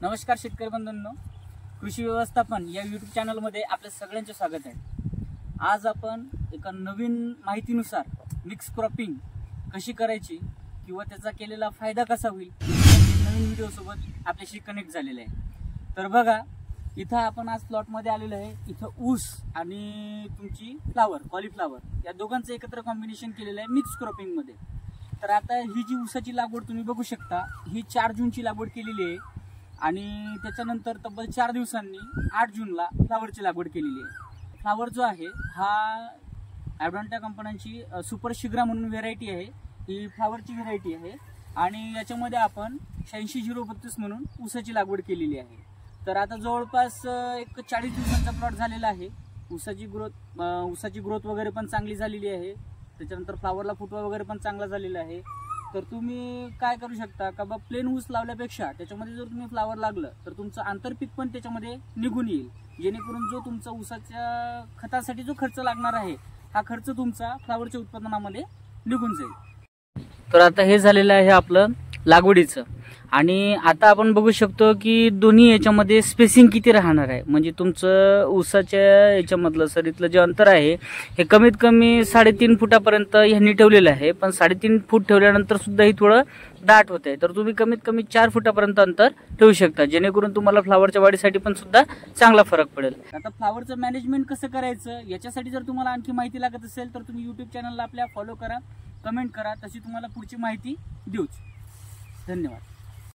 नमस्कार शेतकरी बंधूंनो, कृषी व्यवस्थापन या यूट्यूब चॅनलमध्ये आपल्या सगळ्यांचे स्वागत आहे। आज आपण एका नवीन माहितीनुसार मिक्स क्रॉपिंग कशी करायची किंवा त्याचा केलेला फायदा कसा होईल नवीन व्हिडिओ सोबत आपल्याशी कनेक्ट झालेले आहे। तर बघा, इथं आपण आज प्लॉट मध्ये आलेलो आहे। इथं ऊस आणि तुमची फ्लावर कॉलीफ्लावर या दोघांचं एकत्र कॉम्बिनेशन केलेलं आहे मिक्स क्रॉपिंग मध्ये। तर आता ही जी ऊसाची लागवड तुम्ही बघू शकता, ही 4 जूनची लागवड केलेली आहे आणि त्याच्यानंतर तब्बल 4 दिवसांनी 8 जूनला फ्लावरची लागवड केलेली आहे। फ्लावर जो आहे हा ॲडव्हान्टा कंपन्यांची सुपर शिग्रा म्हणून व्हेरायटी आहे। ही फ्लावरची व्हेरायटी आहे आणि याच्यामध्ये आपण 86-032 म्हणून ऊसाची लागवड केलेली आहे। तर आता जवळपास एक 40 दिवसांचा प्लॉट झालेला आहे। ऊसाची ग्रोथ वगैरे पण चांगली झालेली आहे। त्याच्यानंतर फ्लावरला फुटवा वगैरे पण चांगला झालेला आहे। तर तुम्ही काय करू शकता का बा, प्लेन ऊस लावल्यापेक्षा त्याच्यामध्ये जर तुम्ही फ्लावर लागलं तर तुमचं आंतरपीक पण त्याच्यामध्ये निघून येईल, जेणेकरून जो तुमचा ऊसाच्या खतासाठी जो खर्च लागणार आहे हा खर्च तुमचा फ्लावरच्या उत्पादनामध्ये निघून जाईल। तर आता हे झालेलं आहे आपलं लागवडीचं आणि आता आपण बघू शकतो की दोन्ही याच्यामध्ये स्पेसिंग किती राहणार आहे। म्हणजे तुमचं ऊसाच्या याच्यामधलं सरीतलं जे अंतर आहे हे कमीत कमी 3.5 फुटापर्यंत ह्यांनी ठेवलेलं आहे, पण 3.5 फूट ठेवल्यानंतर सुद्धा ही थोडं दाट होत आहे। तर तुम्ही कमीत कमी 4 फुटापर्यंत अंतर ठेवू शकता, जेणेकरून तुम्हाला फ्लावरच्या वाढीसाठी पण सुद्धा चांगला फरक पडेल। आता फ्लावरचं मॅनेजमेंट कसं करायचं याच्यासाठी जर तुम्हाला आणखी माहिती लागत असेल तर तुम्ही यूट्यूब चॅनलला आपल्या फॉलो करा, कमेंट करा, तशी तुम्हाला पुढची माहिती देऊच। धन्यवाद।